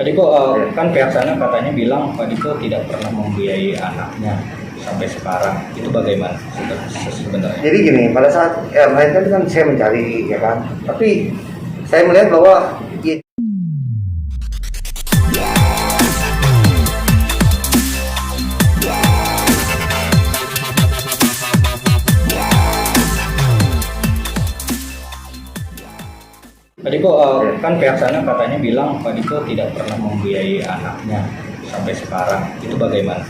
Tadi kok kan pihak sana katanya bilang Pak Diko tidak pernah membiayai anaknya sampai sekarang. Itu bagaimana sebenarnya? Jadi gini, pada saat melahirkan kan saya mencari, ya kan. Tapi saya melihat bahwa ya, Tadi kok kan pihak sana katanya bilang Pak Diko tidak pernah membiayai anaknya sampai sekarang. Itu bagaimana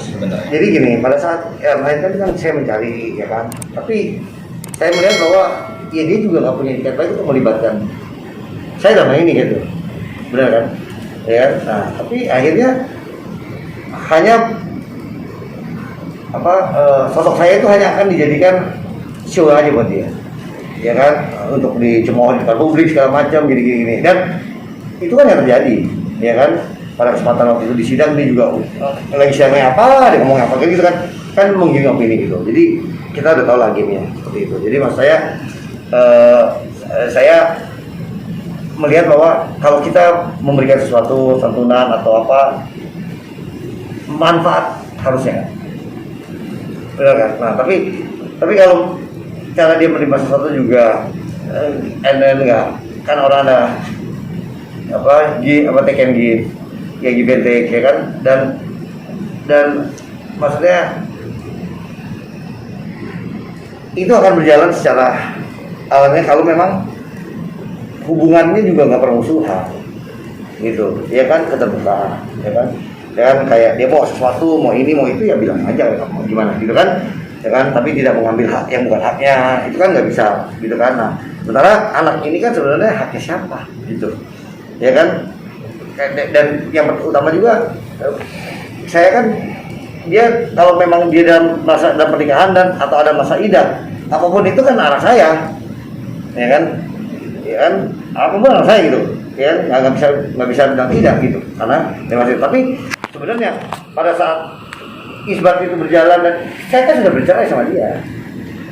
sebenarnya? jadi gini, pada saat melahirkan kan saya mencari, ya kan. Tapi saya melihat bahwa ya dia juga nggak punya etikat baik untuk melibatkan saya dalam ini gitu, benar kan? Ya, nah tapi akhirnya hanya sosok saya itu hanya akan dijadikan show aja buat dia, ya kan, untuk dicemooh di depan publik segala macam gini-gini, dan itu kan yang terjadi, ya kan. Pada kesempatan waktu itu di sidang dia juga lagi sidangnya apa, dia ngomong apa gitu kan menggiring opini gitu. Jadi kita udah tahu lah gamenya seperti itu. Jadi maksud saya melihat bahwa kalau kita memberikan sesuatu santunan atau apa, manfaat harusnya, benar kan? Nah tapi kalau cara dia menerima sesuatu juga enggak, kan orang ada take and give, ya give and take, ya kan, dan maksudnya itu akan berjalan secara alamiah kalau memang hubungannya juga nggak permusuhan gitu, ya kan, keterbukaan, ya kan kayak dia mau sesuatu, mau ini mau itu, ya bilang aja mau gimana gitu kan, ya kan, tapi tidak mengambil hak yang bukan haknya, itu kan nggak bisa gitu kan. Nah sementara anak ini kan sebenarnya haknya siapa gitu, ya kan. Dan yang utama juga, saya kan, dia kalau memang dia dalam pernikahan dan atau ada masa idah, apapun itu kan anak saya, ya kan, apapun anak saya gitu, ya nggak bisa bilang tidak gitu, karena masih. Tapi sebenarnya pada saat isbat itu berjalan dan saya kan sudah bercerai sama dia,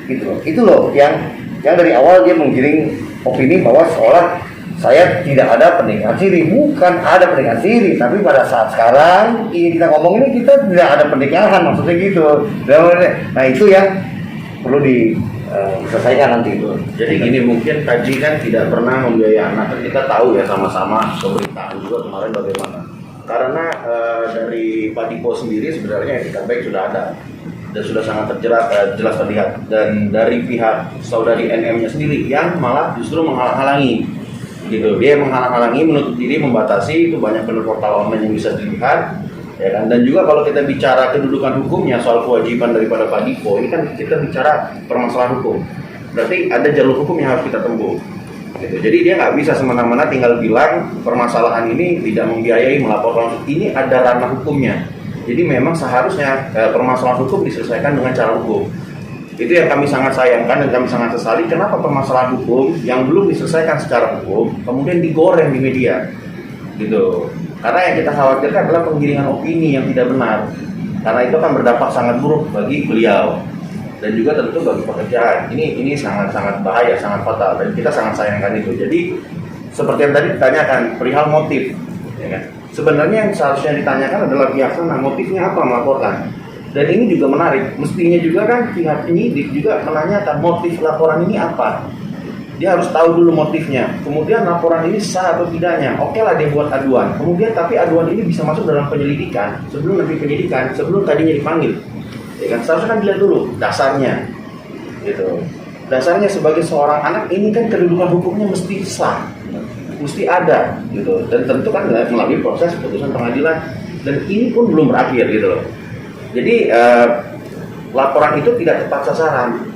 gitu, itu loh yang dari awal dia menggiring opini bahwa seolah saya tidak ada pernikahan siri. Bukan ada pernikahan siri, tapi pada saat sekarang ini kita ngomong ini kita tidak ada pernikahan, maksudnya gitu. Nah itu yang perlu diselesaikan nanti itu. Jadi gini, mungkin Kaji kan tidak pernah membiayai anak, dan kita tahu ya sama-sama pemerintahan juga kemarin bagaimana. Karena dari Pak Diko sendiri sebenarnya etikat baik sudah ada dan sudah sangat jelas terlihat, dan dari pihak saudari NM-nya sendiri yang malah justru menghalang-halangi gitu. Dia menghalang-halangi, menutup diri, membatasi. Itu banyak benar portal online yang bisa dilihat, ya kan. Dan juga kalau kita bicara kedudukan hukumnya soal kewajiban daripada Pak Diko, ini kan kita bicara permasalahan hukum, berarti ada jalur hukum yang harus kita tempuh gitu. Jadi dia nggak bisa semena-mena tinggal bilang permasalahan ini tidak membiayai, melaporkan. Ini ada ranah hukumnya. Jadi memang seharusnya permasalahan hukum diselesaikan dengan cara hukum. Itu yang kami sangat sayangkan dan kami sangat sesali, kenapa permasalahan hukum yang belum diselesaikan secara hukum kemudian digoreng di media gitu. Karena yang kita khawatirkan adalah penggiringan opini yang tidak benar, karena itu akan berdampak sangat buruk bagi beliau dan juga tentu bagi pekerjaan. Ini sangat bahaya, sangat fatal, dan kita sangat sayangkan itu. Jadi seperti yang tadi ditanyakan perihal motif, ya kan? Sebenarnya yang seharusnya ditanyakan adalah pihak sana, motifnya apa melaporkan. Dan ini juga menarik, mestinya juga kan pihak penyidik juga menanyakan motif laporan ini apa. Dia harus tahu dulu motifnya, kemudian laporan ini sah atau tidaknya. Oke lah dia buat aduan, kemudian tapi aduan ini bisa masuk dalam penyelidikan sebelum tadinya dipanggil, ya kan. Seharusnya kan dilihat dulu dasarnya gitu. Dasarnya sebagai seorang anak ini kan kedudukan hukumnya mesti sah, mesti ada gitu, dan tentu kan melalui proses putusan pengadilan, dan ini pun belum berakhir gitu loh. Jadi laporan itu tidak tepat sasaran.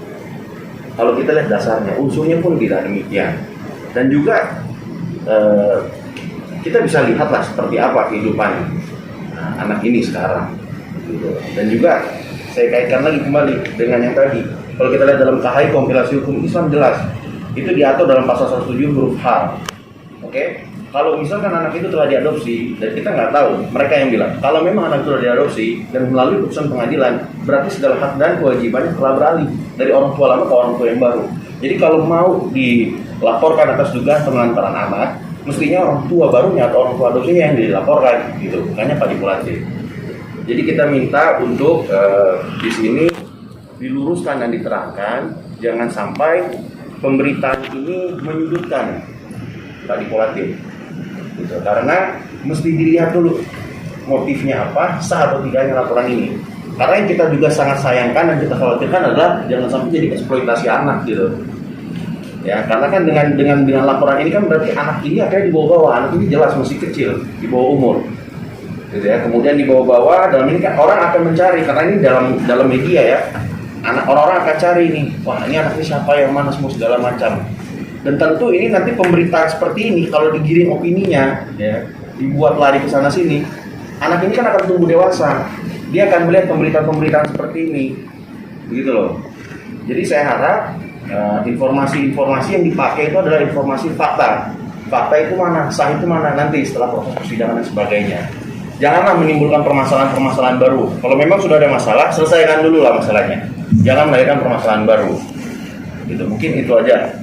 Kalau kita lihat dasarnya, unsurnya pun tidak demikian. Dan juga kita bisa lihatlah seperti apa kehidupan anak ini sekarang gitu. Dan juga saya kaitkan lagi kembali dengan yang tadi. Kalau kita lihat dalam KHI kompilasi hukum Islam jelas itu diatur dalam pasal 107 huruf H. Oke? Kalau misalkan anak itu telah diadopsi, dan kita nggak tahu, mereka yang bilang kalau memang anak itu telah diadopsi dan melalui putusan pengadilan, berarti segala hak dan kewajibannya telah beralih dari orang tua lama ke orang tua yang baru. Jadi kalau mau dilaporkan atas dugaan penelantaran anak, mestinya orang tua barunya atau orang tua adopsinya yang dilaporkan gitu, bukannya manipulasi. Jadi kita minta untuk di sini diluruskan dan diterangkan, jangan sampai pemberitaan ini menyudutkan manipulatif. Gitu. Karena mesti dilihat dulu motifnya apa, sah atau tidaknya laporan ini. Karena yang kita juga sangat sayangkan dan kita khawatirkan adalah jangan sampai jadi eksploitasi anak gitu. Ya, karena kan dengan laporan ini kan berarti anak ini akhirnya dibawa-bawa. Anak ini jelas masih kecil, di bawah umur. Gitu ya. Kemudian dibawa-bawa, dalam ini kan orang akan mencari, karena ini dalam media ya. Orang-orang akan cari nih, wah ini anak ini siapa, yang mana, semua segala macam. Dan tentu ini nanti pemberitaan seperti ini kalau digiring opininya, ya, dibuat lari ke sana sini, anak ini kan akan tumbuh dewasa. Dia akan melihat pemberitaan-pemberitaan seperti ini, begitu loh. Jadi saya harap informasi-informasi yang dipakai itu adalah informasi fakta. Fakta itu mana, sah itu mana, nanti setelah proses persidangan dan sebagainya. Janganlah menimbulkan permasalahan-permasalahan baru. Kalau memang sudah ada masalah, selesaikan dulu lah masalahnya. Jangan melahirkan permasalahan baru. Gitu, mungkin itu aja.